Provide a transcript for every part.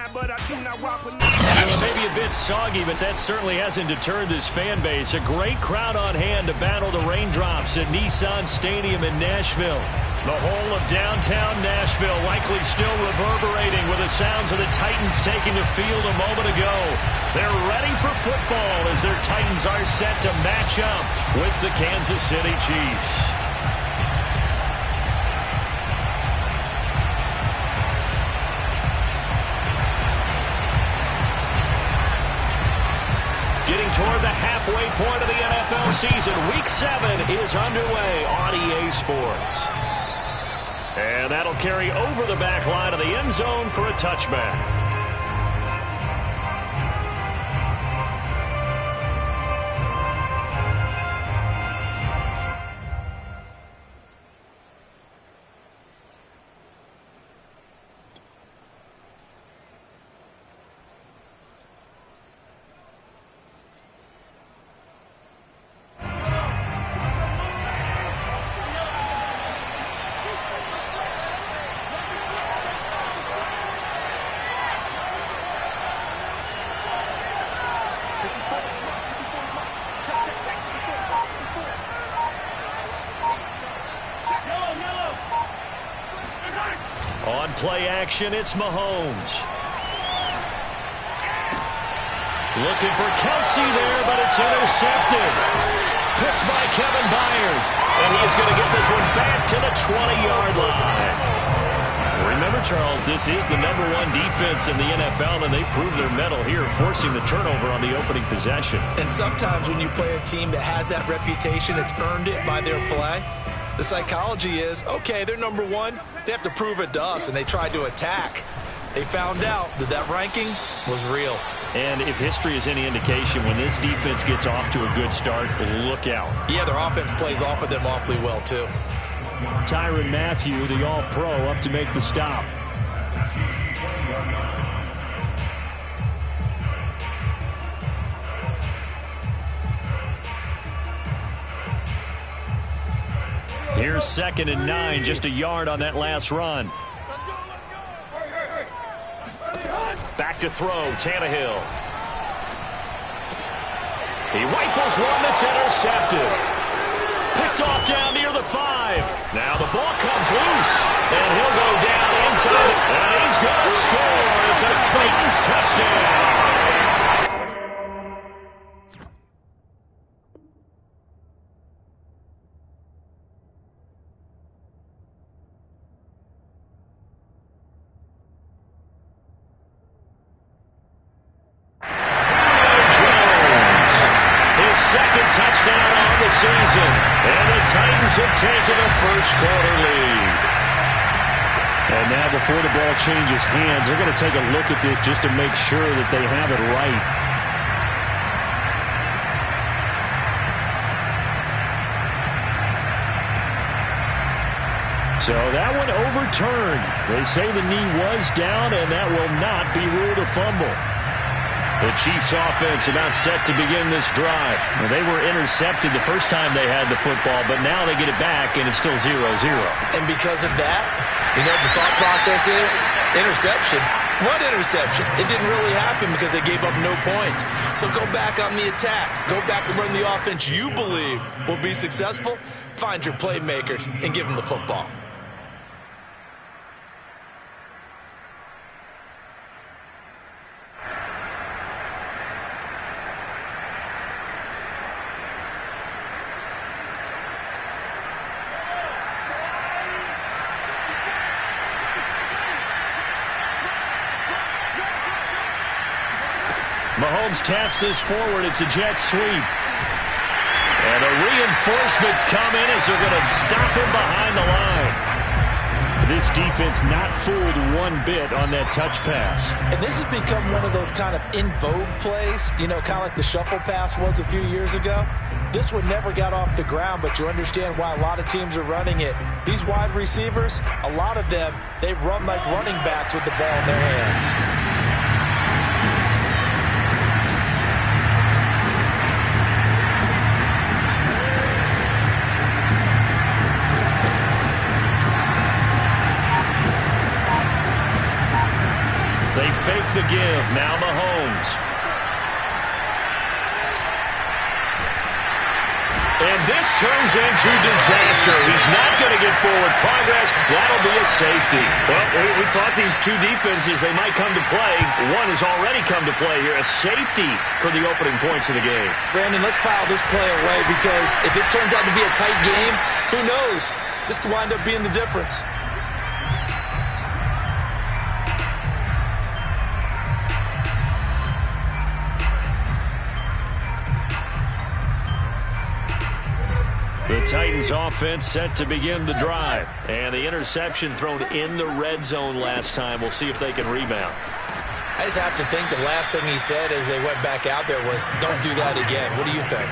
Maybe a bit soggy, but that certainly hasn't deterred this fan base. A great crowd on hand to battle the raindrops at Nissan Stadium in Nashville. The whole of downtown Nashville likely still reverberating with the sounds of the Titans taking the field a moment ago. They're ready for football as their Titans are set to match up with the Kansas City Chiefs. Getting toward the halfway point of the NFL season. Week 7 is underway on EA Sports. And that'll carry over the back line of the end zone for a touchback. On play action, it's Mahomes. Looking for Kelsey there, but it's intercepted. Picked by Kevin Byard. And he's going to get this one back to the 20-yard line. Remember, Charles, this is the #1 defense in the NFL, and they proved their mettle here, forcing the turnover on the opening possession. And sometimes when you play a team that has that reputation, it's earned it by their play. The psychology is, okay, they're #1. They have to prove it to us, and they tried to attack. They found out that that ranking was real. And if history is any indication, when this defense gets off to a good start, look out. Yeah, their offense plays off of them awfully well, too. Tyrann Mathieu, the All-Pro, up to make the stop. Here's 2nd and 9, just a yard on that last run. Back to throw, Tannehill. He rifles one that's intercepted. Picked off down near the 5. Now the ball comes loose, and he'll go down inside, and he's going to score. It's a Titans touchdown. Touchdown on the season, and the Titans have taken a first-quarter lead. And now before the ball changes hands, they're going to take a look at this just to make sure that they have it right. So that one overturned. They say the knee was down, and that will not be ruled a fumble. The Chiefs offense about set to begin this drive. Well, they were intercepted the first time they had the football, but now they get it back, and it's still 0-0. And because of that, you know what the thought process is? Interception. What interception? It didn't really happen because they gave up no points. So go back on the attack. Go back and run the offense you believe will be successful. Find your playmakers and give them the football. Mahomes taps this forward. It's a jet sweep. And the reinforcements come in as they're going to stop him behind the line. This defense not fooled one bit on that touch pass. And this has become one of those kind of in vogue plays, you know, kind of like the shuffle pass was a few years ago. This one never got off the ground, but you understand why a lot of teams are running it. These wide receivers, a lot of them, they run like running backs with the ball in their hands. the give. Now Mahomes. And this turns into disaster. He's not going to get forward progress. That'll be a safety. Well, we thought these two defenses, they might come to play. One has already come to play here. A safety for the opening points of the game. Brandon, let's file this play away because if it turns out to be a tight game, who knows? This could wind up being the difference. The Titans offense set to begin the drive. And the interception thrown in the red zone last time. We'll see if they can rebound. I just have to think the last thing he said as they went back out there was, don't do that again. What do you think?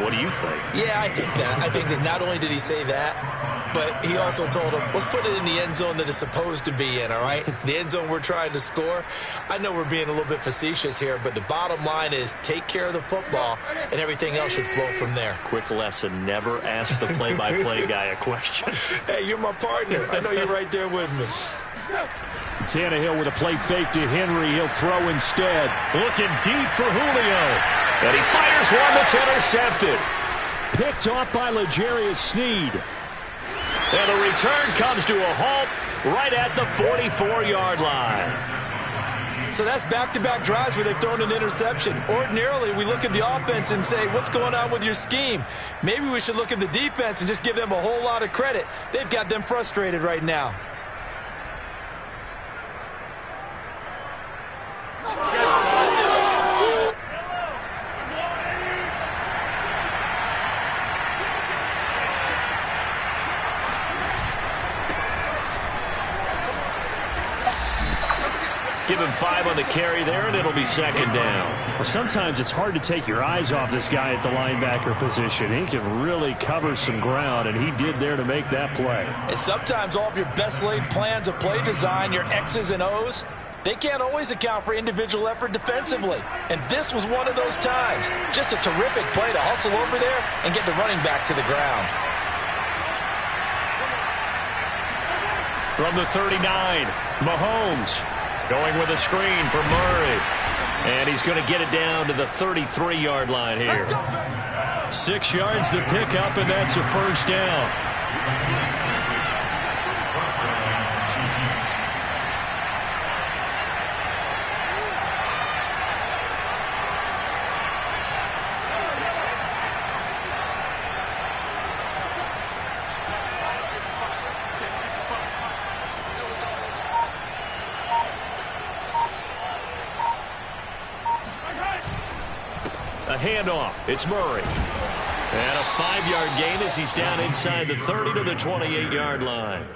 What do you think? Yeah, I think that. I think that not only did he say that, but he also told him, let's put it in the end zone that it's supposed to be in, all right? The end zone we're trying to score. I know we're being a little bit facetious here, but the bottom line is take care of the football, and everything else should flow from there. Quick lesson, never ask the play-by-play guy a question. Hey, you're my partner. I know you're right there with me. Tannehill with a play fake to Henry. He'll throw instead. Looking deep for Julio. And he fires one that's intercepted. Picked off by L'Jarius Sneed. And the return comes to a halt right at the 44-yard line. So that's back-to-back drives where they've thrown an interception. Ordinarily, we look at the offense and say, what's going on with your scheme? Maybe we should look at the defense and just give them a whole lot of credit. They've got them frustrated right now. Give him 5 on the carry there, and it'll be second down. Well, sometimes it's hard to take your eyes off this guy at the linebacker position. He can really cover some ground, and he did there to make that play. And sometimes all of your best laid plans of play design, your X's and O's, they can't always account for individual effort defensively. And this was one of those times. Just a terrific play to hustle over there and get the running back to the ground. From the 39, Mahomes going with a screen for Murray. And he's going to get it down to the 33-yard line here. 6 yards the pickup, and that's a first down. A handoff. It's Murray. And a 5-yard gain as he's down inside the 30 to the 28-yard line.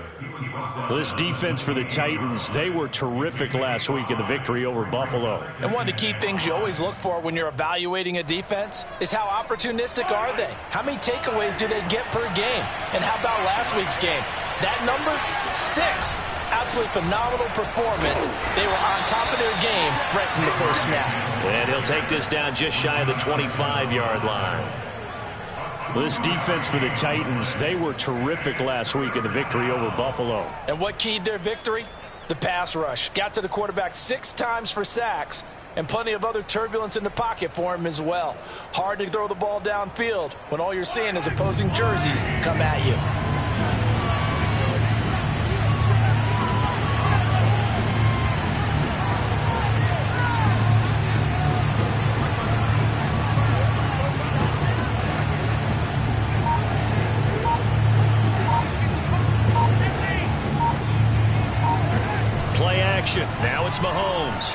This defense for the Titans, they were terrific last week in the victory over Buffalo. And one of the key things you always look for when you're evaluating a defense is how opportunistic are they? How many takeaways do they get per game? And how about last week's game? That number? 6. Absolutely phenomenal performance. They were on top of their game right from the first snap. And he'll take this down just shy of the 25-yard line. This defense for the Titans, they were terrific last week in the victory over Buffalo. And what keyed their victory? The pass rush. Got to the quarterback 6 times for sacks, and plenty of other turbulence in the pocket for him as well. Hard to throw the ball downfield when all you're seeing is opposing jerseys come at you. Now it's Mahomes.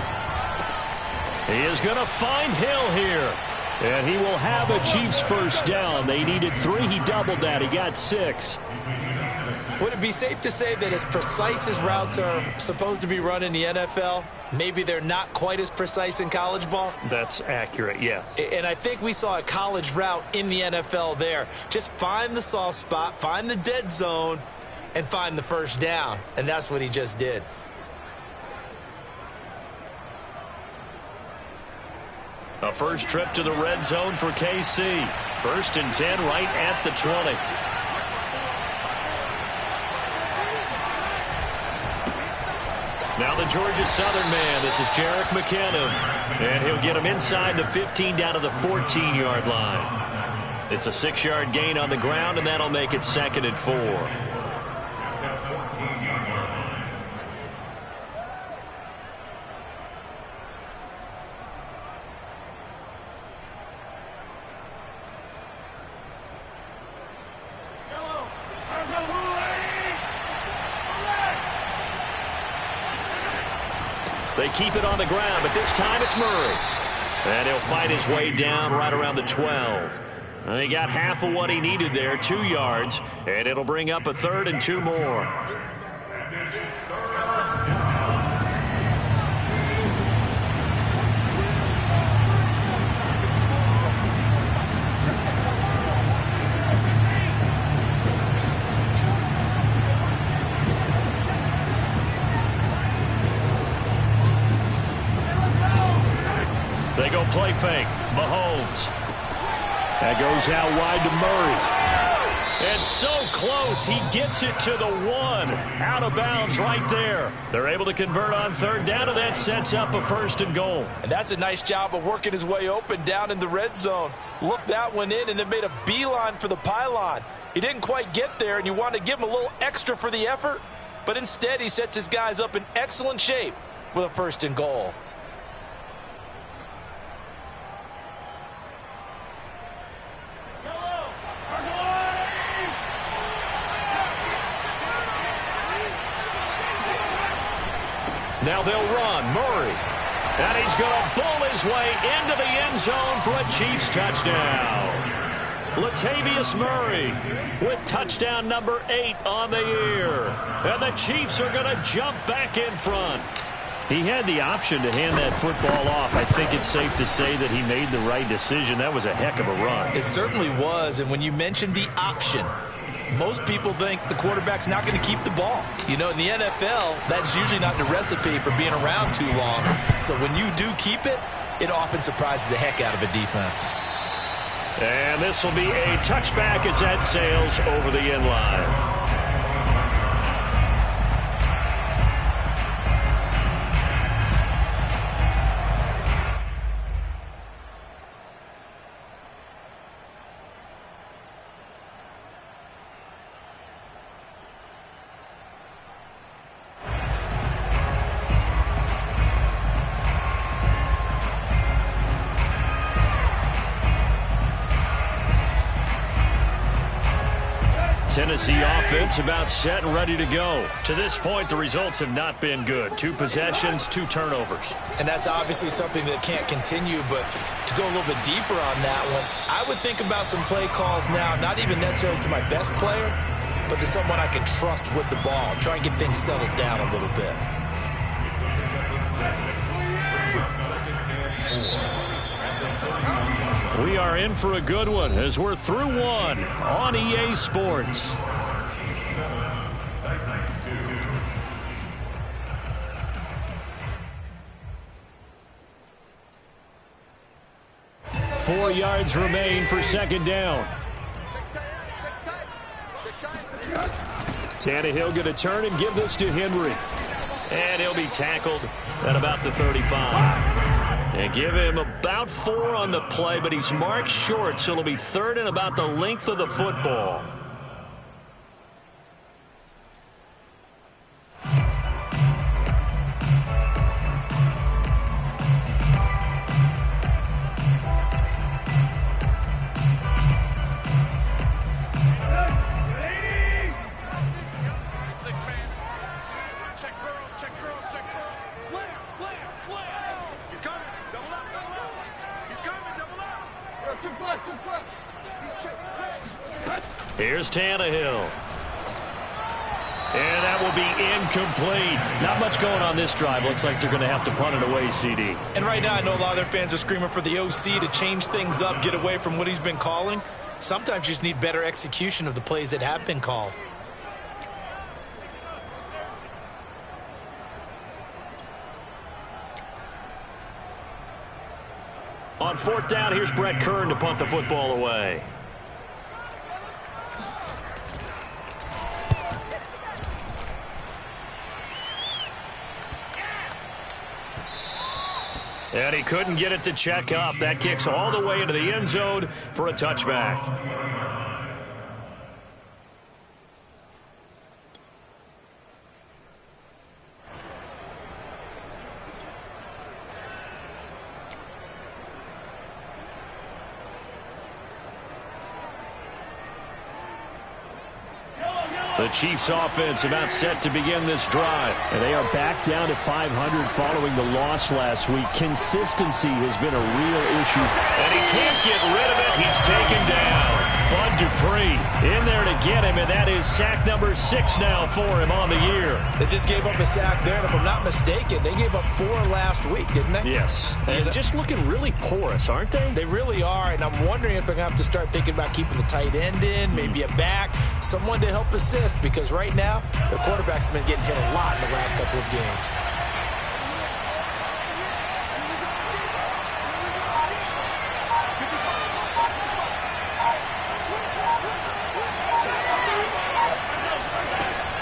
He is going to find Hill here. And he will have a Chiefs first down. They needed 3. He doubled that. He got 6. Would it be safe to say that as precise as routes are supposed to be run in the NFL, maybe they're not quite as precise in college ball? That's accurate, yeah. And I think we saw a college route in the NFL there. Just find the soft spot, find the dead zone, and find the first down. And that's what he just did. A first trip to the red zone for KC. 1st and 10 right at the 20. Now the Georgia Southern man. This is Jerick McKinnon. And he'll get him inside the 15 down to the 14-yard line. It's a 6-yard gain on the ground, and that'll make it 2nd and 4. They keep it on the ground, but this time it's Murray. And he'll fight his way down right around the 12. He got half of what he needed there, 2 yards, and it'll bring up a 3rd and 2 more. They go play fake. Mahomes. That goes out wide to Murray. And so close. He gets it to the 1. Out of bounds right there. They're able to convert on 3rd down, and that sets up a 1st and goal. And that's a nice job of working his way open down in the red zone. Look that one in, and then made a beeline for the pylon. He didn't quite get there, and you want to give him a little extra for the effort. But instead, he sets his guys up in excellent shape with a 1st and goal. Now they'll run. Murray. And he's going to bull his way into the end zone for a Chiefs touchdown. Latavius Murray with touchdown number 8 on the year. And the Chiefs are going to jump back in front. He had the option to hand that football off. I think it's safe to say that he made the right decision. That was a heck of a run. It certainly was. And when you mentioned the option, most people think the quarterback's not going to keep the ball. You know, in the NFL, that's usually not the recipe for being around too long. So when you do keep it, it often surprises the heck out of a defense. And this will be a touchback as that sails over the end line. Tennessee offense about set and ready to go. To this point, the results have not been good. 2 possessions, 2 turnovers. And that's obviously something that can't continue, but to go a little bit deeper on that one, I would think about some play calls now, not even necessarily to my best player, but to someone I can trust with the ball. Try and get things settled down a little bit. We are in for a good one as we're through one on EA Sports. Four yards remain for 2nd down. Tannehill going to turn and give this to Henry. And he'll be tackled at about the 35. And give him about 4 on the play, but he's marked short, so it'll be 3rd and about the length of the football. Here's Tannehill. And that will be incomplete. Not much going on this drive. Looks like they're going to have to punt it away, CD. And right now I know a lot of their fans are screaming for the OC to change things up, get away from what he's been calling. Sometimes you just need better execution of the plays that have been called. On 4th down, here's Brett Kern to punt the football away. And he couldn't get it to check up. That kicks all the way into the end zone for a touchback. The Chiefs offense about set to begin this drive. And they are back down to 500 following the loss last week. Consistency has been a real issue. And he can't get rid of it. He's taken down. Bud Dupree in there to get him, and that is sack number 6 now for him on the year. They just gave up a sack there, and if I'm not mistaken, they gave up 4 last week, didn't they? Yes. And just looking really porous, aren't they? They really are, and I'm wondering if they're going to have to start thinking about keeping the tight end in, maybe a back, someone to help assist, because right now, the quarterback's been getting hit a lot in the last couple of games.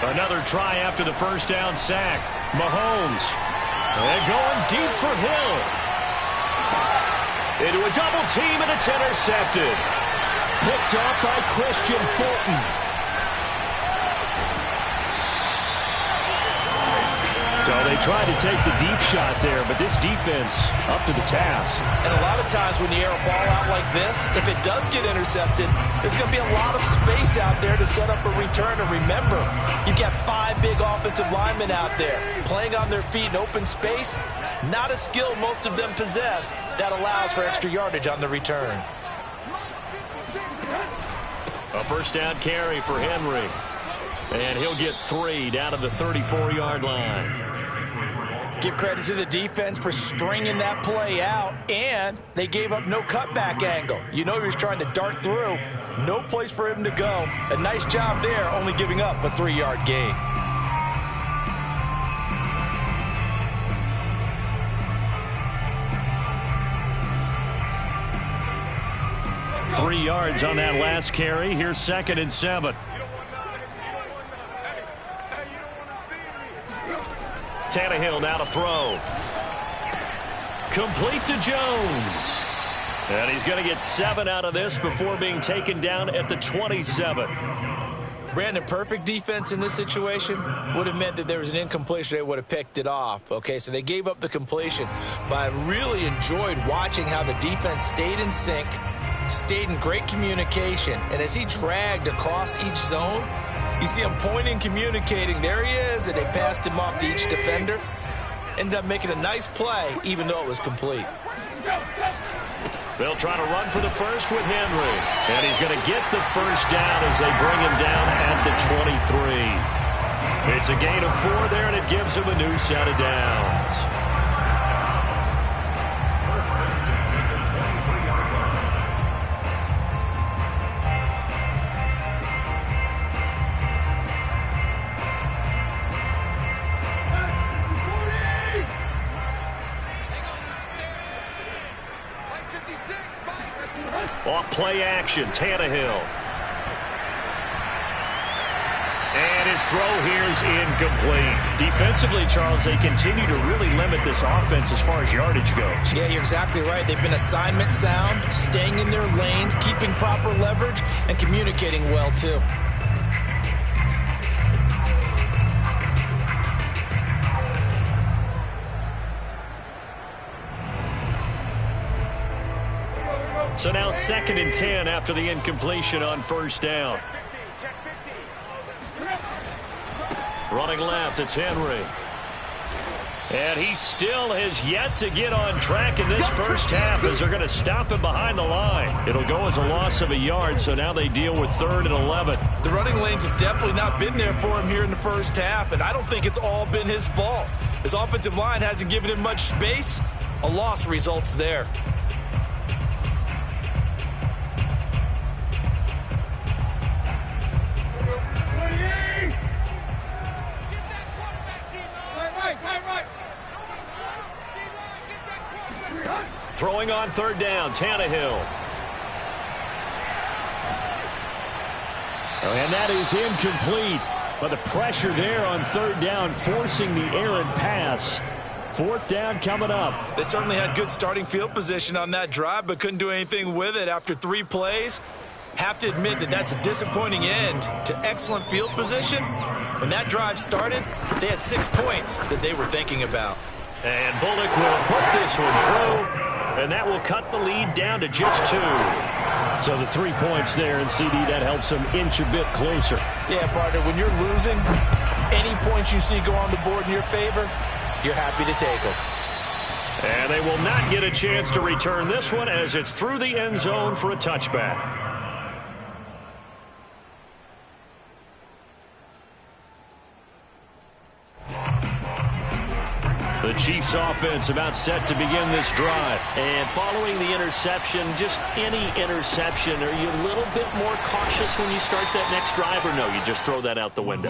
Another try after the first down sack. Mahomes. And going deep for Hill. Into a double team, and it's intercepted. Picked up by Christian Fulton. So they tried to take the deep shot there, but this defense up to the task. And a lot of times when you air a ball out like this, if it does get intercepted, there's going to be a lot of space out there to set up a return. And remember, you've got 5 big offensive linemen out there playing on their feet in open space. Not a skill most of them possess that allows for extra yardage on the return. A first down carry for Henry. And he'll get 3 down to the 34-yard line. Give credit to the defense for stringing that play out, and they gave up no cutback angle. You know he was trying to dart through. No place for him to go. A nice job there, only giving up a 3-yard gain. Three yards on that last carry. Here's 2nd and 7. Tannehill now to throw. Complete to Jones. And he's going to get 7 out of this before being taken down at the 27. Brandon, perfect defense in this situation would have meant that there was an incompletion. They would have picked it off. Okay, so they gave up the completion. But I really enjoyed watching how the defense stayed in sync, stayed in great communication. And as he dragged across each zone, you see him pointing, communicating. There he is, and they passed him off to each defender. Ended up making a nice play, even though it was complete. They'll try to run for the first with Henry. And he's going to get the first down as they bring him down at the 23. It's a gain of 4 there, and it gives him a new set of downs. Off play action, Tannehill. And his throw here is incomplete. Defensively, Charles, they continue to really limit this offense as far as yardage goes. Yeah, you're exactly right. They've been assignment sound, staying in their lanes, keeping proper leverage, and communicating well, too. So now 2nd and 10 after the incompletion on first down. Running left, it's Henry. And he still has yet to get on track in this first half as they're going to stop him behind the line. It'll go as a loss of a yard, so now they deal with 3rd and 11. The running lanes have definitely not been there for him here in the first half, and I don't think it's all been his fault. His offensive line hasn't given him much space. A loss results there. Throwing on 3rd down, Tannehill. And that is incomplete. But the pressure there on 3rd down, forcing the errant pass. 4th down coming up. They certainly had good starting field position on that drive, but couldn't do anything with it after 3 plays. Have to admit that that's a disappointing end to excellent field position. When that drive started, they had 6 points that they were thinking about. And Bullock will put this one through, and that will cut the lead down to just 2. So the 3 points there, and CD, that helps them inch a bit closer. Yeah, partner, when you're losing, any points you see go on the board in your favor, you're happy to take them. And they will not get a chance to return this one as it's through the end zone for a touchback. The Chiefs offense about set to begin this drive. And following the interception, just any interception, are you a little bit more cautious when you start that next drive, or no, you just throw that out the window?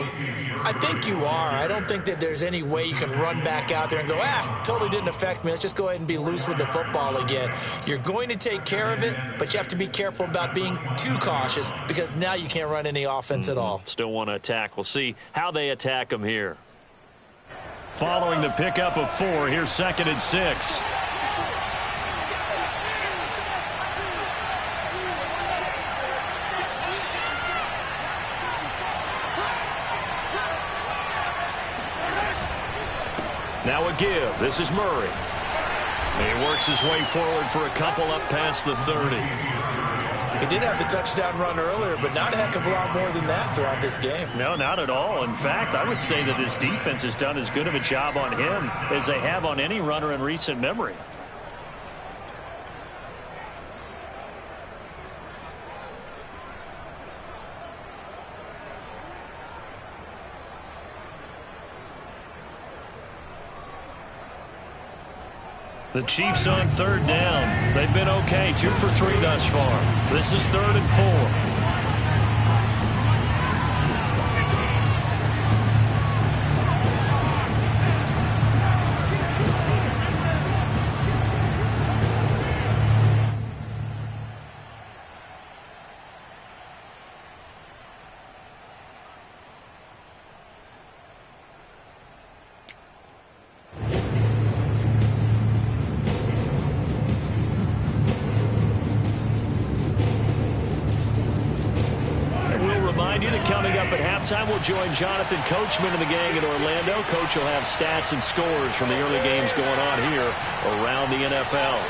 I think you are. I don't think that there's any way you can run back out there and go, totally didn't affect me. Let's just go ahead and be loose with the football again. You're going to take care of it, but you have to be careful about being too cautious because now you can't run any offense at all. Still want to attack. We'll see how they attack them here. Following the pickup of 4, here's 2nd and 6. Now a give. This is Murray. He works his way forward for a couple up past the 30. He did have the touchdown run earlier, but not a heck of a lot more than that throughout this game. No, not at all. In fact, I would say that this defense has done as good of a job on him as they have on any runner in recent memory. The Chiefs on 3rd down. They've been okay, 2 for 3 thus far. This is 3rd and 4. Coming up at halftime, we'll join Jonathan Coachman and the gang in Orlando. Coach will have stats and scores from the early games going on here around the NFL.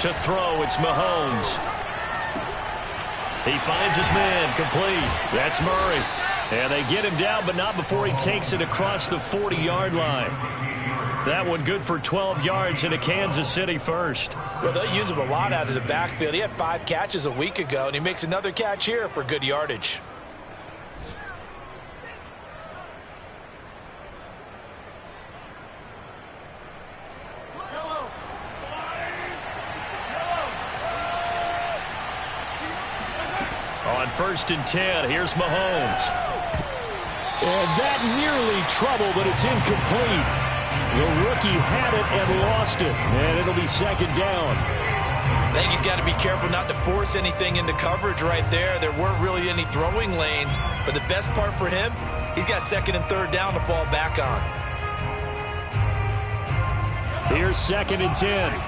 To throw, it's Mahomes. He finds his man, complete. That's Murray. And they get him down, but not before he takes it across the 40-yard line. That one good for 12 yards into Kansas City first. Well, they'll use him a lot out of the backfield. He had 5 catches a week ago, and he makes another catch here for good yardage. On 1st and 10, here's Mahomes. And that nearly trouble, but it's incomplete. The rookie had it and lost it, and it'll be 2nd down. I think he's got to be careful not to force anything into coverage right there. There weren't really any throwing lanes, but the best part for him, he's got 2nd and 3rd down to fall back on. Here's 2nd and 10.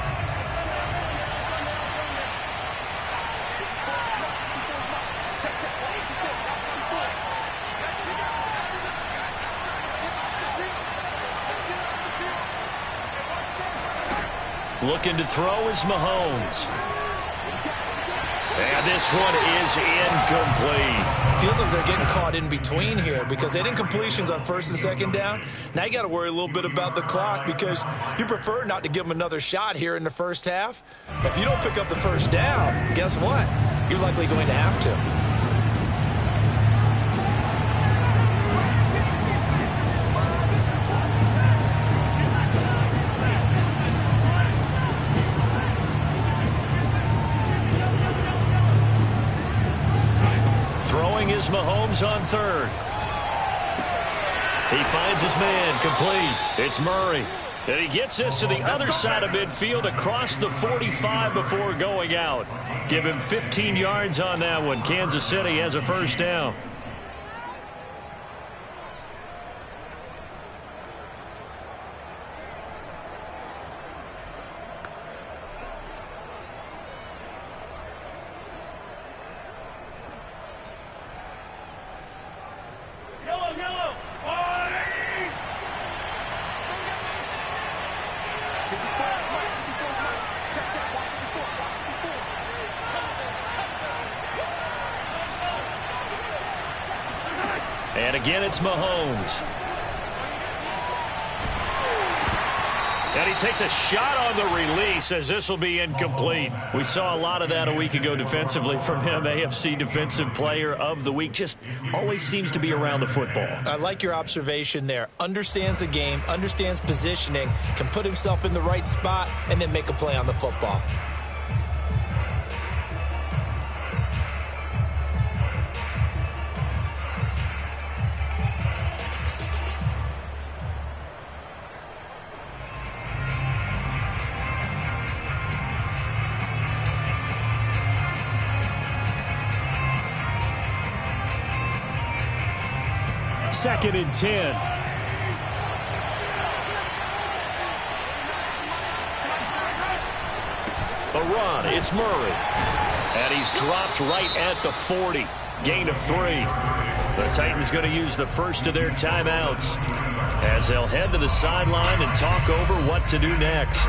Looking to throw is Mahomes. And this one is incomplete. Feels like they're getting caught in between here because they didn't completions on 1st and 2nd down. Now you got to worry a little bit about the clock because you prefer not to give them another shot here in the first half. But if you don't pick up the 1st down, guess what? You're likely going to have to. Is Mahomes on 3rd. He finds his man, complete. It's Murray. And he gets this to the other side of midfield across the 45 before going out. Give him 15 yards on that one. Kansas City has a first down. And again, it's Mahomes. And he takes a shot on the release as this will be incomplete. We saw a lot of that a week ago defensively from him. AFC Defensive Player of the Week. Just always seems to be around the football. I like your observation there. Understands the game, understands positioning, can put himself in the right spot, and then make a play on the football. Second and 10. A run, it's Murray. And he's dropped right at the 40. Gain of 3. The Titans going to use the first of their timeouts as they'll head to the sideline and talk over what to do next.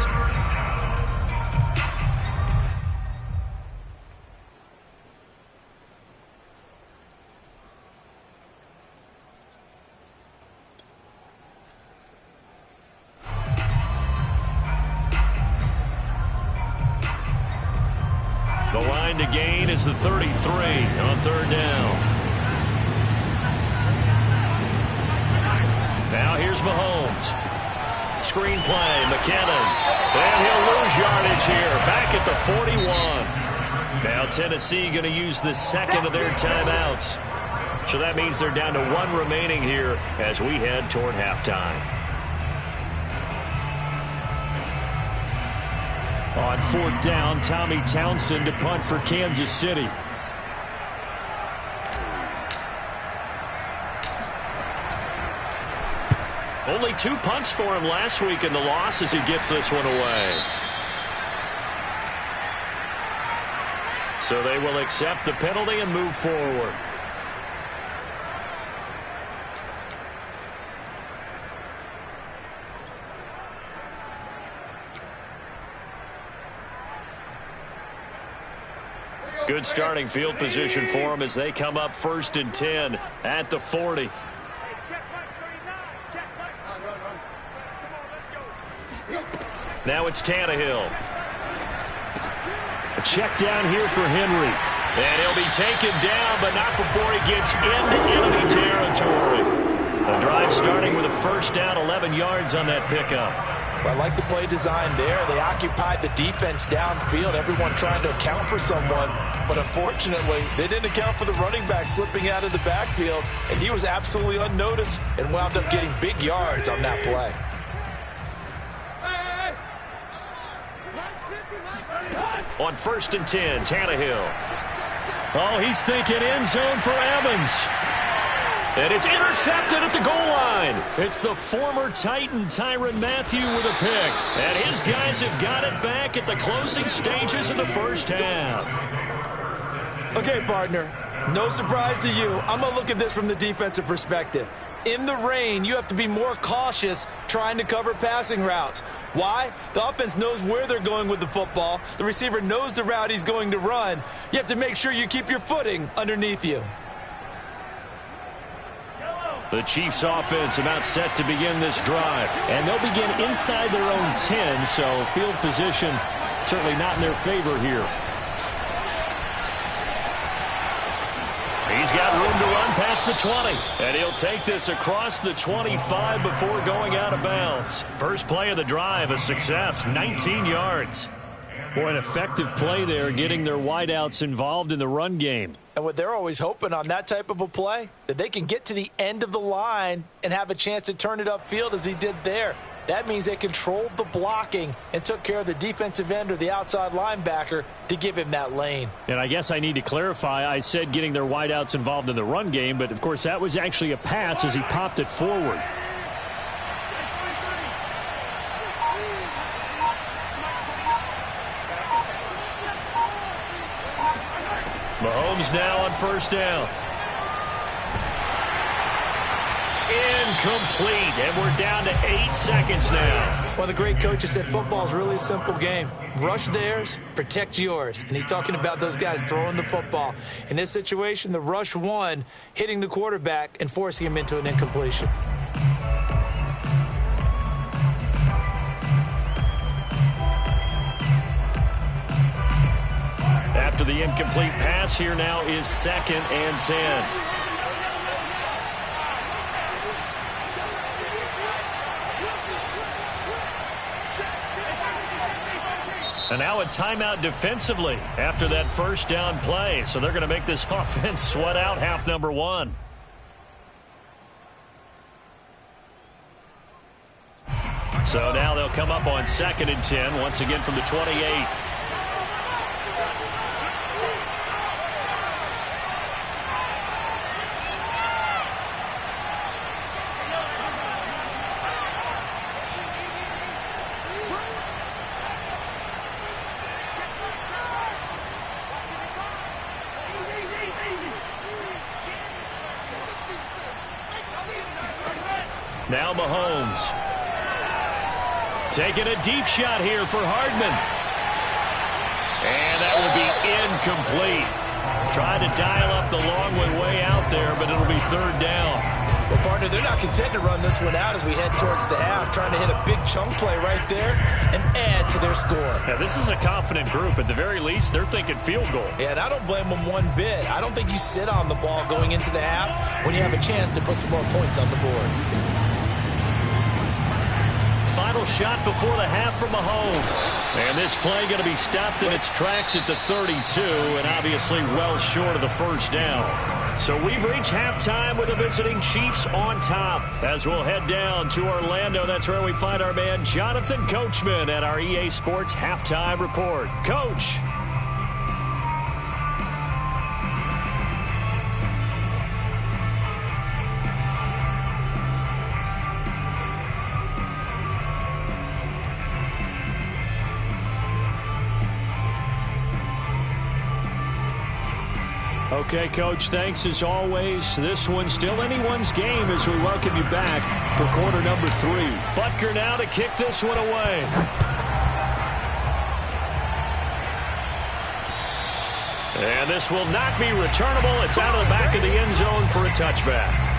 The line to gain is the 33 on third down. Now here's Mahomes. Screen play, McKinnon. And he'll lose yardage here. Back at the 41. Now Tennessee going to use the second of their timeouts. So that means they're down to 1 remaining here as we head toward halftime. On fourth down, Tommy Townsend to punt for Kansas City. Only 2 punts for him last week in the loss as he gets this one away. So they will accept the penalty and move forward. Good starting field position for them as they come up first and 10 at the 40. Now it's Tannehill. A check down here for Henry. And he'll be taken down, but not before he gets into enemy territory. The drive starting with a first down, 11 yards on that pickup. I like the play design there. They occupied the defense downfield, everyone trying to account for someone. But unfortunately, they didn't account for the running back slipping out of the backfield, and he was absolutely unnoticed and wound up getting big yards on that play. On first and 10, Tannehill. Oh, he's thinking end zone for Evans. And it's intercepted at the goal line. It's the former Titan Tyrann Mathieu with a pick. And his guys have got it back at the closing stages of the first half. Okay, partner, no surprise to you. I'm going to look at this from the defensive perspective. In the rain, you have to be more cautious trying to cover passing routes. Why? The offense knows where they're going with the football. The receiver knows the route he's going to run. You have to make sure you keep your footing underneath you. The Chiefs offense about set to begin this drive. And they'll begin inside their own 10, so field position certainly not in their favor here. He's got room to run past the 20. And he'll take this across the 25 before going out of bounds. First play of the drive, a success, 19 yards. Boy, an effective play there, getting their wideouts involved in the run game. And what they're always hoping on that type of a play, that they can get to the end of the line and have a chance to turn it upfield as he did there. That means they controlled the blocking and took care of the defensive end or the outside linebacker to give him that lane. And I guess I need to clarify, I said getting their wideouts involved in the run game, but of course that was actually a pass as he popped it forward. Mahomes now on first down. Incomplete, and we're down to 8 seconds now. Well, the great coach has said football is really a simple game. Rush theirs, protect yours. And he's talking about those guys throwing the football. In this situation, the rush won, hitting the quarterback and forcing him into an incompletion. After the incomplete pass, here now is 2nd and 10. And now a timeout defensively after that first down play. So they're going to make this offense sweat out half number 1. So now they'll come up on 2nd and 10, once again from the 28. Now Mahomes. Taking a deep shot here for Hardman. And that will be incomplete. Tried to dial up the long way out there, but it'll be 3rd down. Well, partner, they're not content to run this one out as we head towards the half, trying to hit a big chunk play right there and add to their score. Now, this is a confident group. At the very least, they're thinking field goal. Yeah, and I don't blame them one bit. I don't think you sit on the ball going into the half when you have a chance to put some more points on the board. Final shot before the half from Mahomes. And this play going to be stopped in its tracks at the 32, and obviously well short of the first down. So we've reached halftime with the visiting Chiefs on top. As we'll head down to Orlando, that's where we find our man Jonathan Coachman at our EA Sports Halftime Report. Coach. Okay, Coach, thanks as always. This one's still anyone's game as we welcome you back for quarter number 3. Butker now to kick this one away. And this will not be returnable. It's out of the back of the end zone for a touchback.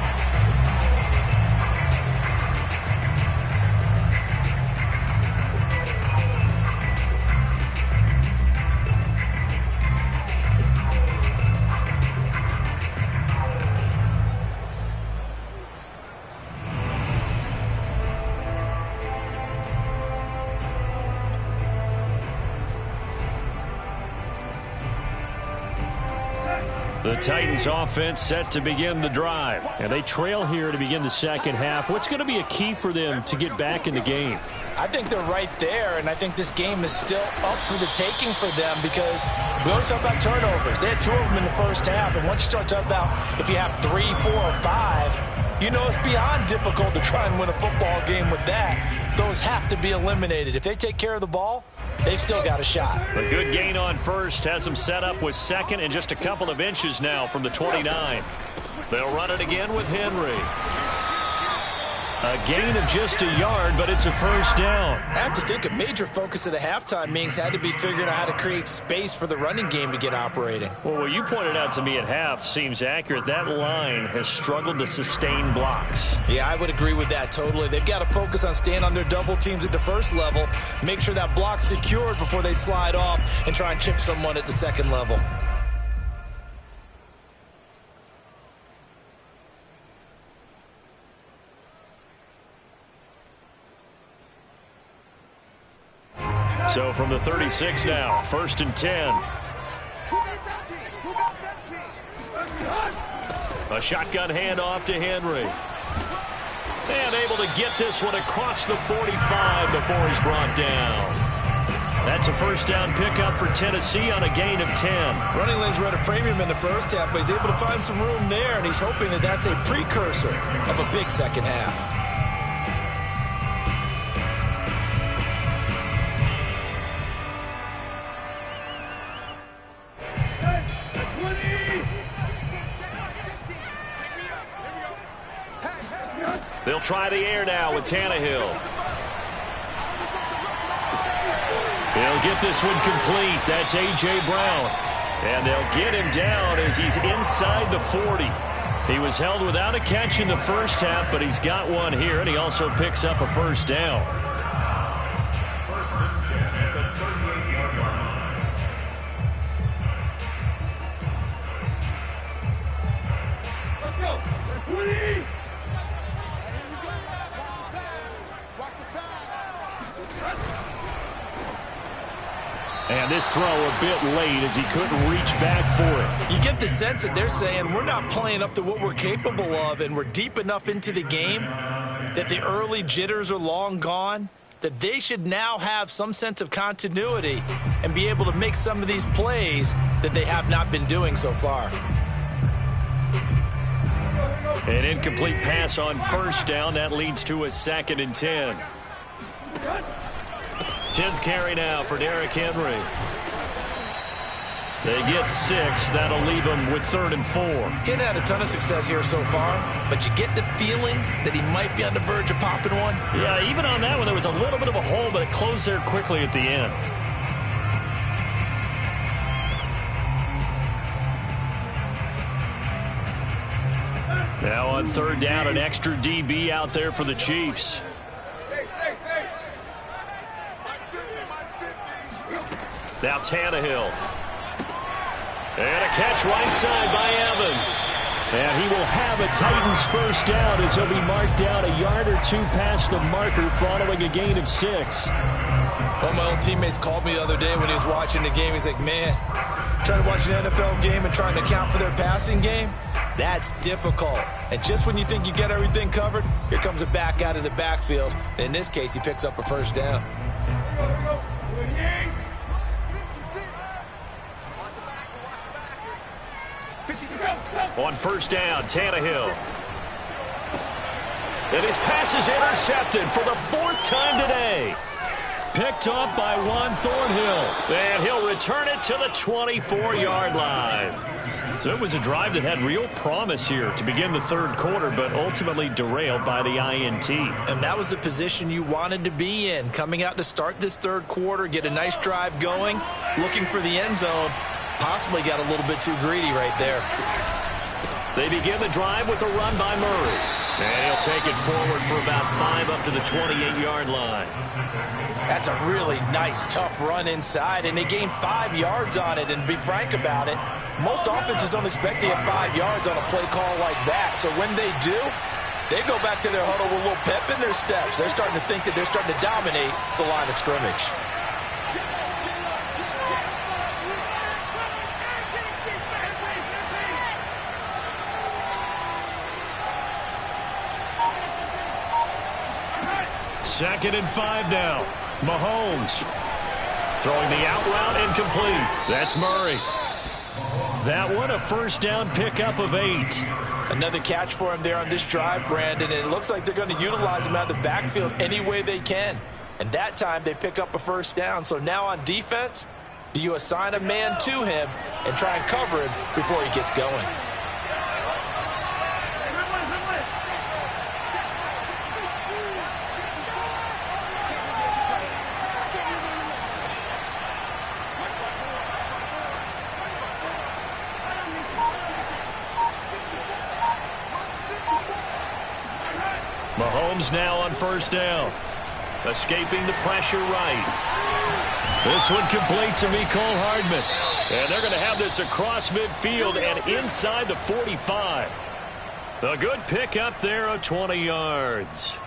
The Titans offense set to begin the drive. And they trail here to begin the second half. What's going to be a key for them to get back in the game? I think they're right there, and I think this game is still up for the taking for them because we always talk about turnovers. They had 2 of them in the first half, and once you start talking about if you have 3, 4, or 5, you know it's beyond difficult to try and win a football game with that. Those have to be eliminated. If they take care of the ball, they've still got a shot. A good gain on first has them set up with 2nd and just a couple of inches now from the 29. They'll run it again with Henry. A gain of just a yard, but it's a first down. I have to think a major focus of the halftime meetings had to be figuring out how to create space for the running game to get operating. Well, what you pointed out to me at half seems accurate. That line has struggled to sustain blocks. Yeah, I would agree with that totally. They've got to focus on staying on their double teams at the first level, make sure that block's secured before they slide off and try and chip someone at the second level. So from the 36 now, 1st and 10. A shotgun handoff to Henry. And able to get this one across the 45 before he's brought down. That's a first down pickup for Tennessee on a gain of 10. Running lanes were at a premium in the first half, but he's able to find some room there, and he's hoping that that's a precursor of a big second half. They'll try the air now with Tannehill. They'll get this one complete. That's A.J. Brown. And they'll get him down as he's inside the 40. He was held without a catch in the first half, but he's got one here, and he also picks up a first down. And this throw a bit late as he couldn't reach back for it. You get the sense that they're saying we're not playing up to what we're capable of, and we're deep enough into the game that the early jitters are long gone, that they should now have some sense of continuity and be able to make some of these plays that they have not been doing so far. An incomplete pass on first down. That leads to a 2nd and 10. 10th carry now for Derrick Henry. They get 6. That'll leave them with 3rd and 4. He hadn't had a ton of success here so far, but you get the feeling that he might be on the verge of popping one. Yeah, even on that one, there was a little bit of a hole, but it closed there quickly at the end. Now on 3rd down, an extra DB out there for the Chiefs. Now Tannehill. And a catch right side by Evans. And he will have a Titans first down as he'll be marked down a yard or 2 past the marker following a gain of 6. One of my old teammates called me the other day when he was watching the game. He's like, man, trying to watch an NFL game and trying to account for their passing game, that's difficult. And just when you think you get everything covered, here comes a back out of the backfield. And in this case, he picks up a first down. On first down, Tannehill. And his pass is intercepted for the 4th time today. Picked up by Juan Thornhill. And he'll return it to the 24-yard line. So it was a drive that had real promise here to begin the 3rd quarter, but ultimately derailed by the INT. And that was the position you wanted to be in, coming out to start this 3rd quarter, get a nice drive going, looking for the end zone. Possibly got a little bit too greedy right there. They begin the drive with a run by Murray. And he'll take it forward for about 5 up to the 28-yard line. That's a really nice, tough run inside, and they gained 5 yards on it. And to be frank about it, most offenses don't expect to get 5 yards on a play call like that. So when they do, they go back to their huddle with a little pep in their steps. They're starting to think that they're starting to dominate the line of scrimmage. Second and 5 now. Mahomes throwing the out route incomplete. That's Murray. That one a first down pickup of 8. Another catch for him there on this drive, Brandon, and it looks like they're going to utilize him out of the backfield any way they can. And that time they pick up a first down. So now on defense, do you assign a man to him and try and cover him before he gets going? Mahomes now on first down. Escaping the pressure right. This one complete to Mecole Hardman. And they're going to have this across midfield and inside the 45. A good pickup there of 20 yards.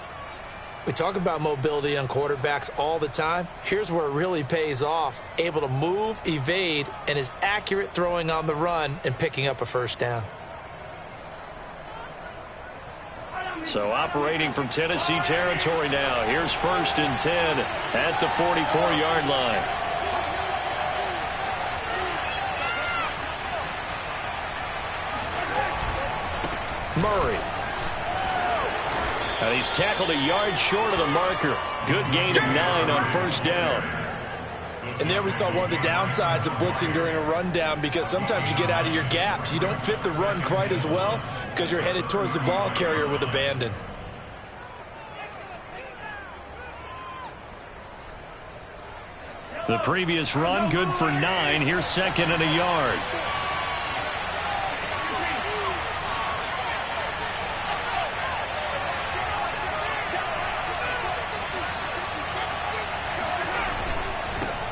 We talk about mobility on quarterbacks all the time. Here's where it really pays off. Able to move, evade, and is accurate throwing on the run and picking up a first down. So operating from Tennessee territory now. Here's 1st and 10 at the 44-yard line. Murray. And he's tackled a yard short of the marker. Good gain of 9 on 1st down. And there we saw one of the downsides of blitzing during a rundown, because sometimes you get out of your gaps. You don't fit the run quite as well because you're headed towards the ball carrier with abandon. The previous run good for 9. Here's 2nd and a yard.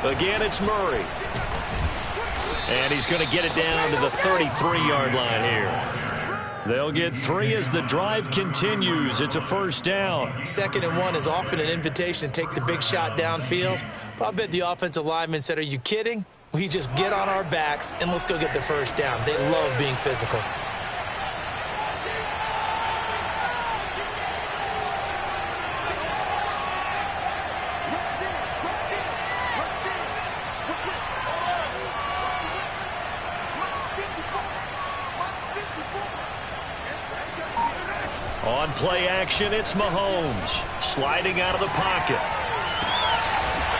Again, it's Murray. And he's going to get it down to the 33-yard line here. They'll get 3 as the drive continues. It's a 1st down. 2nd and 1 is often an invitation to take the big shot downfield. But I bet the offensive lineman said, are you kidding? We just get on our backs and let's go get the 1st down. They love being physical. On play action, it's Mahomes sliding out of the pocket.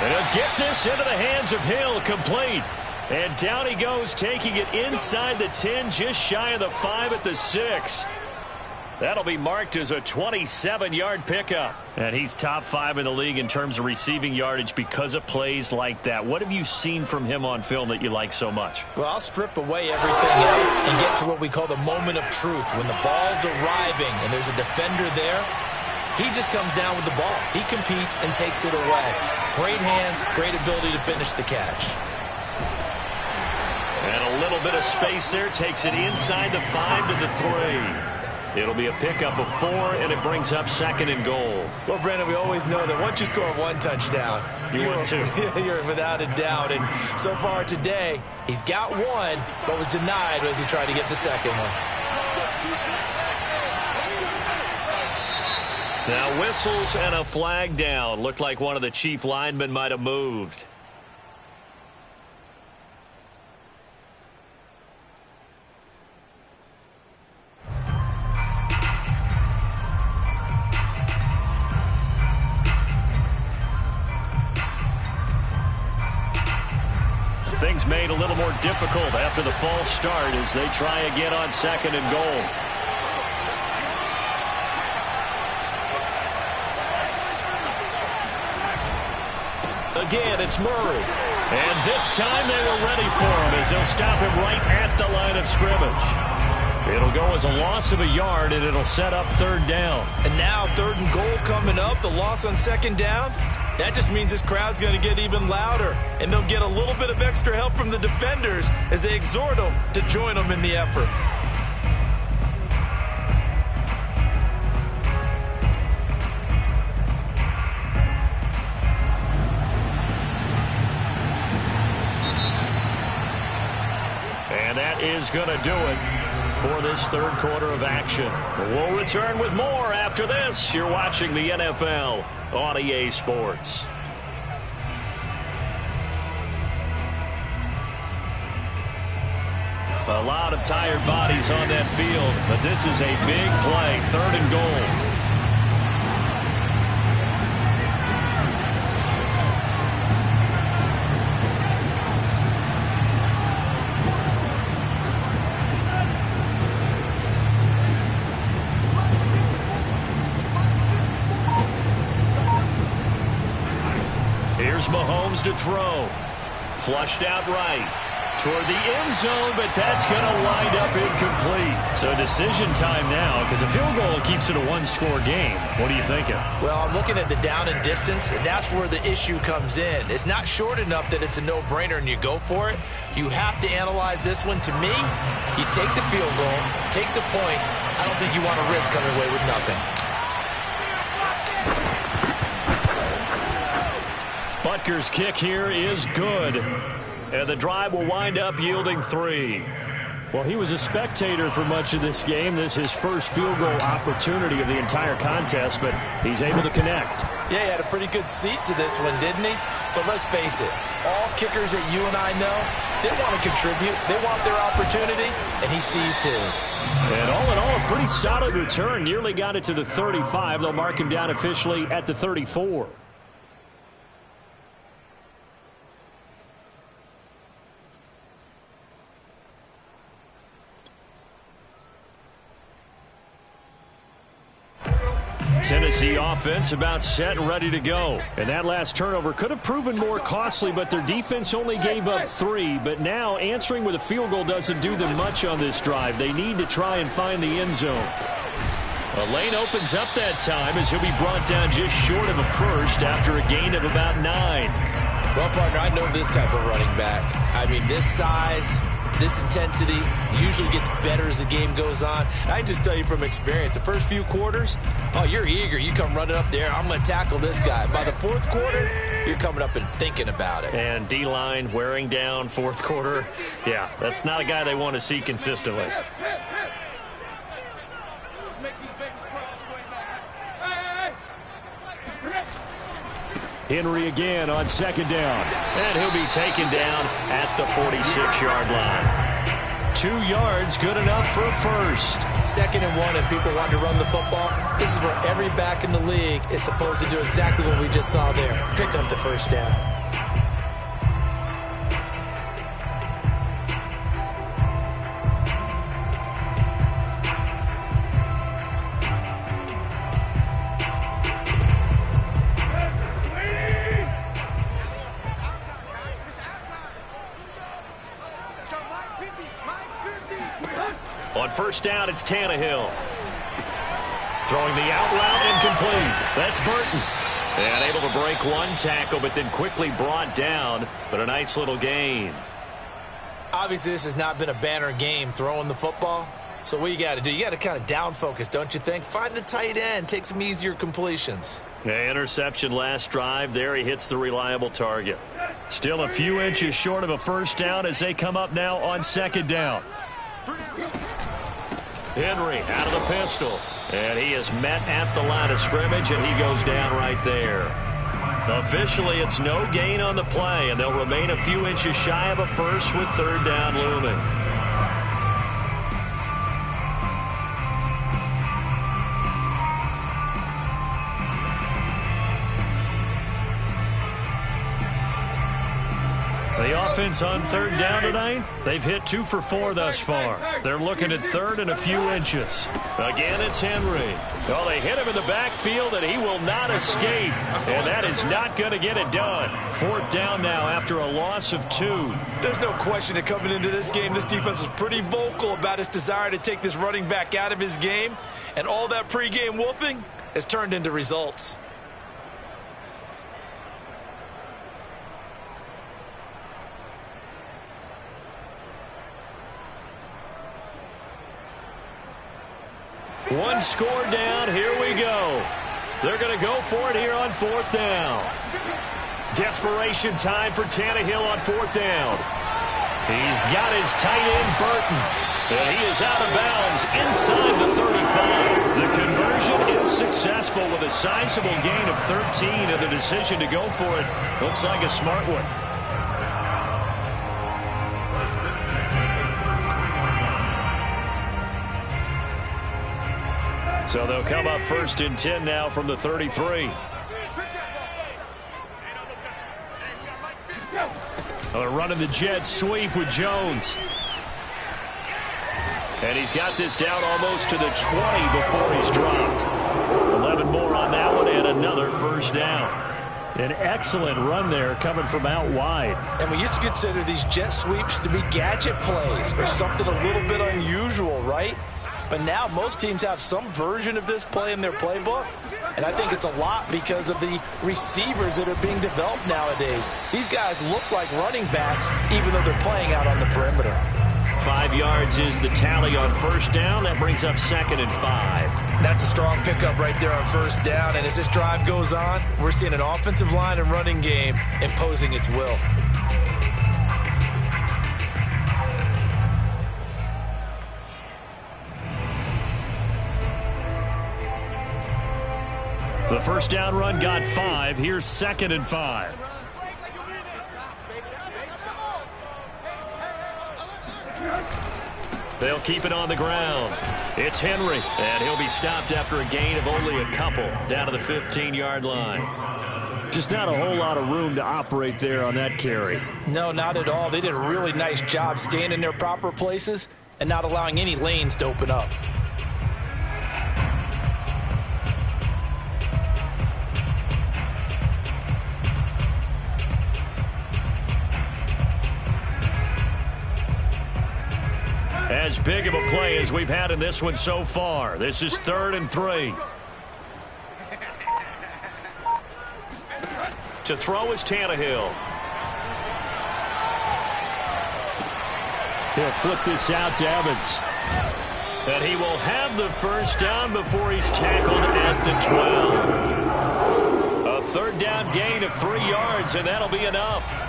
And he'll get this into the hands of Hill, complete. And down he goes, taking it inside the 10, just shy of the 5 at the 6. That'll be marked as a 27-yard pickup. And he's top 5 in the league in terms of receiving yardage because of plays like that. What have you seen from him on film that you like so much? Well, I'll strip away everything else and get to what we call the moment of truth. When the ball's arriving and there's a defender there, he just comes down with the ball. He competes and takes it away. Great hands, great ability to finish the catch. And a little bit of space there, takes it inside the 5 to the 3. It'll be a pickup of 4, and it brings up 2nd and goal. Well, Brandon, we always know that once you score 1 touchdown, you're 2. You're without a doubt. And so far today, he's got 1, but was denied as he tried to get the 2nd one. Now whistles and a flag down. Looked like one of the chief linemen might have moved. Things made a little more difficult after the false start as they try again on 2nd and goal. Again, it's Murray. And this time they were ready for him as they'll stop him right at the line of scrimmage. It'll go as a loss of a yard, and it'll set up 3rd down. And now 3rd and goal coming up, the loss on 2nd down. That just means this crowd's going to get even louder, and they'll get a little bit of extra help from the defenders as they exhort them to join them in the effort. And that is going to do it for this 3rd quarter of action. We'll return with more after this. You're watching the NFL on EA Sports. A lot of tired bodies on that field, but this is a big play, 3rd and goal. Here's Mahomes to throw. Flushed out right. Toward the end zone, but that's going to wind up incomplete. So decision time now, because a field goal keeps it a 1-score game. What are you thinking? Well, I'm looking at the down and distance, and that's where the issue comes in. It's not short enough that it's a no-brainer and you go for it. You have to analyze this one. To me, you take the field goal, take the points. I don't think you want to risk coming away with nothing. Butker's kick here is good. And the drive will wind up yielding 3. Well, he was a spectator for much of this game. This is his first field goal opportunity of the entire contest, but he's able to connect. Yeah, he had a pretty good seat to this one, didn't he? But let's face it, all kickers that you and I know, they want to contribute. They want their opportunity, and he seized his. And all in all, a pretty solid return. Nearly got it to the 35. They'll mark him down officially at the 34. Tennessee offense about set and ready to go. And that last turnover could have proven more costly, but their defense only gave up 3. But now answering with a field goal doesn't do them much on this drive. They need to try and find the end zone. A lane opens up that time as he'll be brought down just short of a first after a gain of about 9. Well, partner, I know this type of running back. I mean, this size, this intensity usually gets better as the game goes on. And I can just tell you from experience, the first few quarters, oh, you're eager. You come running up there, I'm going to tackle this guy. By the fourth quarter, you're coming up and thinking about it. And D-line wearing down fourth quarter. Yeah, that's not a guy they want to see consistently. Henry again on second down. And he'll be taken down at the 46-yard line. 2 yards, good enough for a first. 2nd and 1, and people want to run the football. This is where every back in the league is supposed to do exactly what we just saw there. Pick up the first down. On first down, it's Tannehill. Throwing the out route, incomplete. That's Burton. And able to break one tackle, but then quickly brought down. But a nice little gain. Obviously, this has not been a banner game throwing the football. So what you got to do, you got to kind of down focus, don't you think? Find the tight end, take some easier completions. Yeah, interception last drive. There he hits the reliable target. Still a few inches short of a first down as they come up now on second down. Henry out of the pistol. And he is met at the line of scrimmage, and he goes down right there. Officially, it's no gain on the play, and they'll remain a few inches shy of a first with third down looming. The offense on third down tonight, they've hit 2 for 4 thus far. They're looking at third and a few inches. Again, it's Henry. Well, they hit him in the backfield, and he will not escape. And that is not going to get it done. 4th down now after a loss of 2. There's no question that coming into this game, this defense was pretty vocal about its desire to take this running back out of his game. And all that pregame wolfing has turned into results. One score down. Here we go. They're going to go for it here on 4th down. Desperation time for Tannehill on 4th down. He's got his tight end, Burton. And he is out of bounds inside the 35. The conversion is successful with a sizable gain of 13, and the decision to go for it looks like a smart one. So they'll come up 1st and 10 now from the 33. They're running the jet sweep with Jones. And he's got this down almost to the 20 before he's dropped. 11 more on that one and another first down. An excellent run there coming from out wide. And we used to consider these jet sweeps to be gadget plays or something a little bit unusual, right? But now most teams have some version of this play in their playbook. And I think it's a lot because of the receivers that are being developed nowadays. These guys look like running backs even though they're playing out on the perimeter. 5 yards is the tally on first down. That brings up 2nd and 5. That's a strong pickup right there on first down. And as this drive goes on, we're seeing an offensive line and running game imposing its will. The first down run got 5. Here's 2nd and 5. They'll keep it on the ground. It's Henry, and he'll be stopped after a gain of only a couple down to the 15-yard line. Just not a whole lot of room to operate there on that carry. No, not at all. They did a really nice job staying in their proper places and not allowing any lanes to open up. As big of a play as we've had in this one so far. This is 3rd and 3. To throw is Tannehill. He'll flip this out to Evans. And he will have the first down before he's tackled at the 12. A 3rd down gain of 3 yards, and that'll be enough.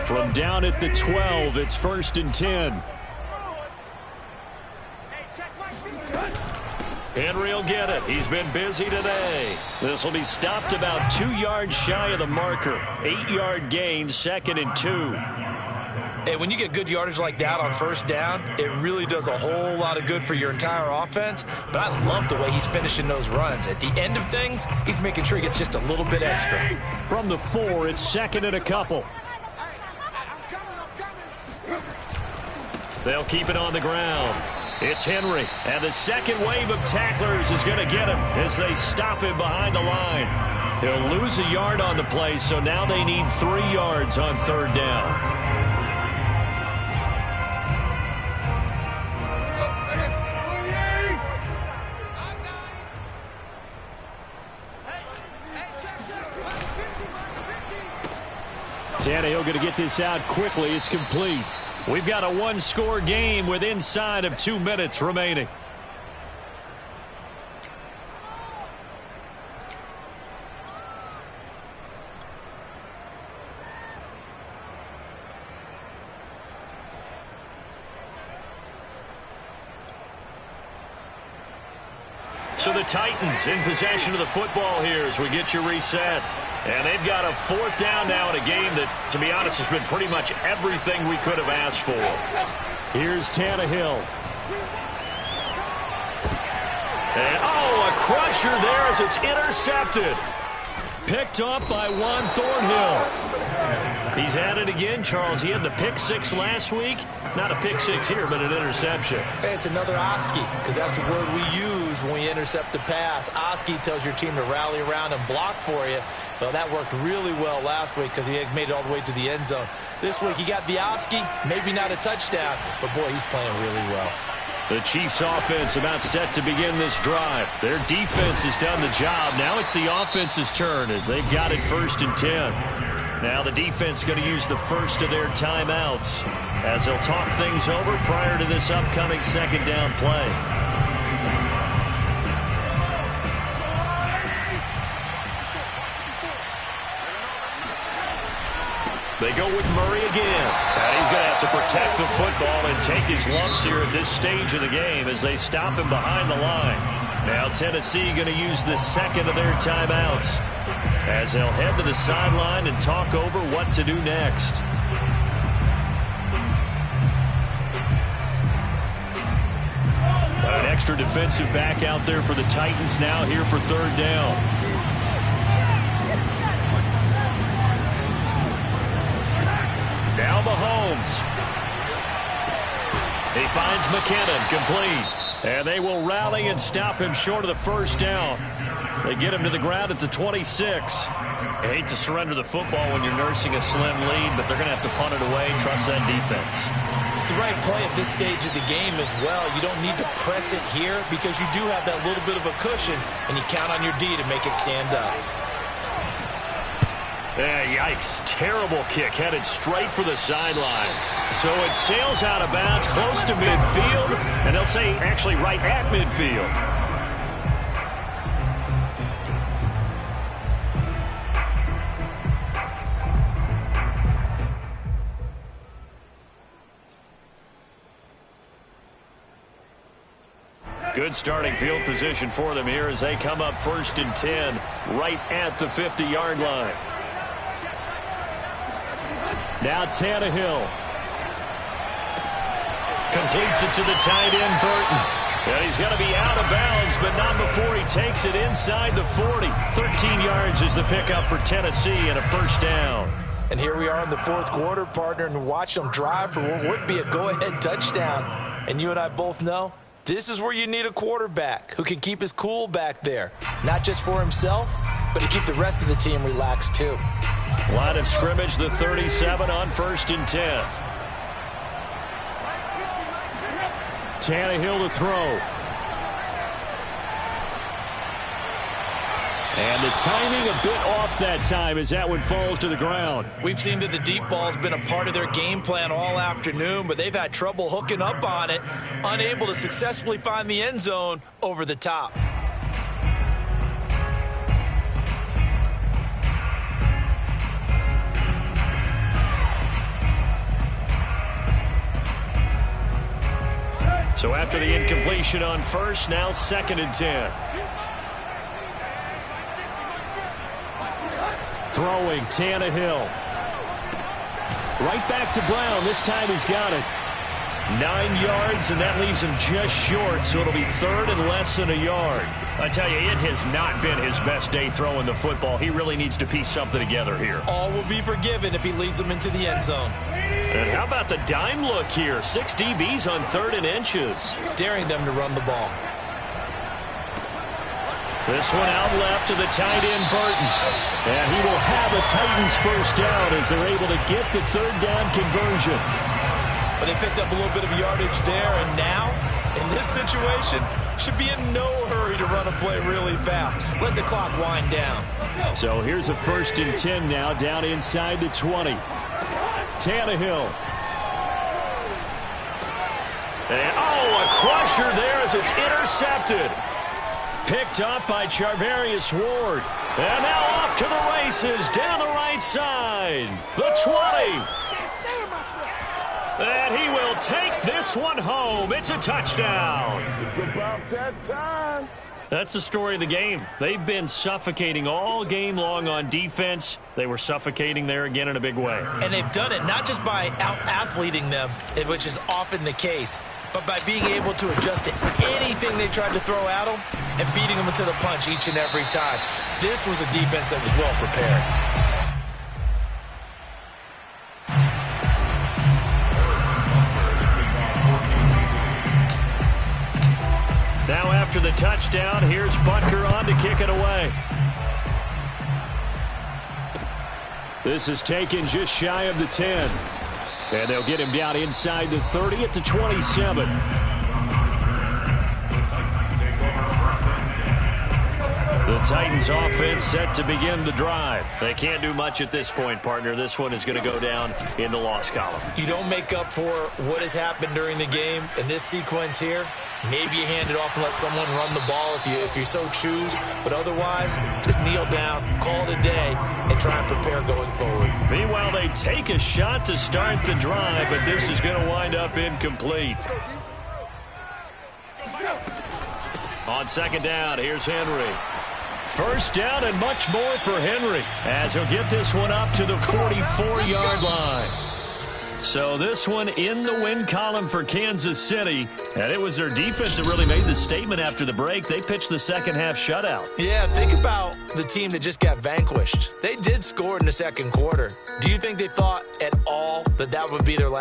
From down at the 12, it's 1st and 10. Henry will get it. He's been busy today. This will be stopped about 2 yards shy of the marker. 8-yard gain, 2nd and 2. Hey, when you get good yardage like that on 1st down, it really does a whole lot of good for your entire offense. But I love the way he's finishing those runs. At the end of things, he's making sure he gets just a little bit extra. From the 4, it's 2nd and a couple. They'll keep it on the ground. It's Henry, and the second wave of tacklers is going to get him as they stop him behind the line. He'll lose a yard on the play, so now they need 3 yards on 3rd down. Tannehill going to get this out quickly. It's complete. We've got a 1-score game with inside of 2 minutes remaining. So the Titans in possession of the football here as we get you reset. And they've got a 4th down now in a game that, to be honest, has been pretty much everything we could have asked for. Here's Tannehill. And, a crusher there as it's intercepted. Picked off by Juan Thornhill. He's had it again, Charles. He had the pick 6 last week. Not a pick 6 here, but an interception. Hey, it's another Oski, because that's the word we use when we intercept a pass. Oski tells your team to rally around and block for you. Well, that worked really well last week because he had made it all the way to the end zone. This week he got the Oski, maybe not a touchdown, but boy, he's playing really well. The Chiefs offense about set to begin this drive. Their defense has done the job. Now it's the offense's turn as they've got it 1st and 10. Now the defense going to use the first of their timeouts as they'll talk things over prior to this upcoming 2nd down play. They go with Murray again. And he's going to have to protect the football and take his lumps here at this stage of the game as they stop him behind the line. Now Tennessee going to use the 2nd of their timeouts as they'll head to the sideline and talk over what to do next. An extra defensive back out there for the Titans now here for 3rd down. Now Mahomes. He finds McKinnon complete. And they will rally and stop him short of the 1st down. They get him to the ground at the 26. I hate to surrender the football when you're nursing a slim lead, but they're going to have to punt it away and trust that defense. It's the right play at this stage of the game as well. You don't need to press it here because you do have that little bit of a cushion, and you count on your D to make it stand up. Yikes. Terrible kick headed straight for the sideline. So it sails out of bounds close to midfield, and they'll say actually right at midfield. Good starting field position for them here as they come up 1st and 10 right at the 50-yard line. Now Tannehill. Completes it to the tight end, Burton. And he's going to be out of bounds, but not before he takes it inside the 40. 13 yards is the pickup for Tennessee and a first down. And here we are in the 4th quarter, partner, and watch them drive for what would be a go-ahead touchdown. And you and I both know this is where you need a quarterback who can keep his cool back there. Not just for himself, but to keep the rest of the team relaxed too. Line of scrimmage, the 37 on 1st and 10. Tannehill to throw. And the timing a bit off that time as that one falls to the ground. We've seen that the deep ball's been a part of their game plan all afternoon, but they've had trouble hooking up on it, unable to successfully find the end zone over the top. So after the incompletion on 1st, now 2nd and 10. Throwing, Tannehill. Right back to Brown. This time he's got it. 9 yards, and that leaves him just short, so it'll be 3rd and less than a yard. I tell you, it has not been his best day throwing the football. He really needs to piece something together here. All will be forgiven if he leads them into the end zone. And how about the dime look here? 6 DBs on 3rd and inches. Daring them to run the ball. This one out left to the tight end, Burton. And he will have a Titans first down as they're able to get the 3rd down conversion. But they picked up a little bit of yardage there, and now, in this situation, should be in no hurry to run a play really fast. Let the clock wind down. So here's a 1st and 10 now, down inside the 20. Tannehill. And, a crusher there as it's intercepted. Picked up by Charvarius Ward. And now off to the races down the right side. The 20. And he will take this one home. It's a touchdown. It's about that time. That's the story of the game. They've been suffocating all game long on defense. They were suffocating there again in a big way. And they've done it not just by out-athleting them, which is often the case, but by being able to adjust to anything they tried to throw at them and beating them into the punch each and every time. This was a defense that was well prepared. Now after the touchdown, here's Butker on to kick it away. This is taken just shy of the 10. And they'll get him down inside the 30 at the 27. The Titans offense set to begin the drive. They can't do much at this point, partner. This one is going to go down in the loss column. You don't make up for what has happened during the game in this sequence here. Maybe you hand it off and let someone run the ball if you so choose. But otherwise, just kneel down, call it a day, and try and prepare going forward. Meanwhile, they take a shot to start the drive, but this is going to wind up incomplete. On 2nd down, here's Henry. First down and much more for Henry as he'll get this one up to the 44-yard line. So this one in the win column for Kansas City. And it was their defense that really made the statement after the break. They pitched the second half shutout. Yeah, think about the team that just got vanquished. They did score in the 2nd quarter. Do you think they thought at all that that would be their last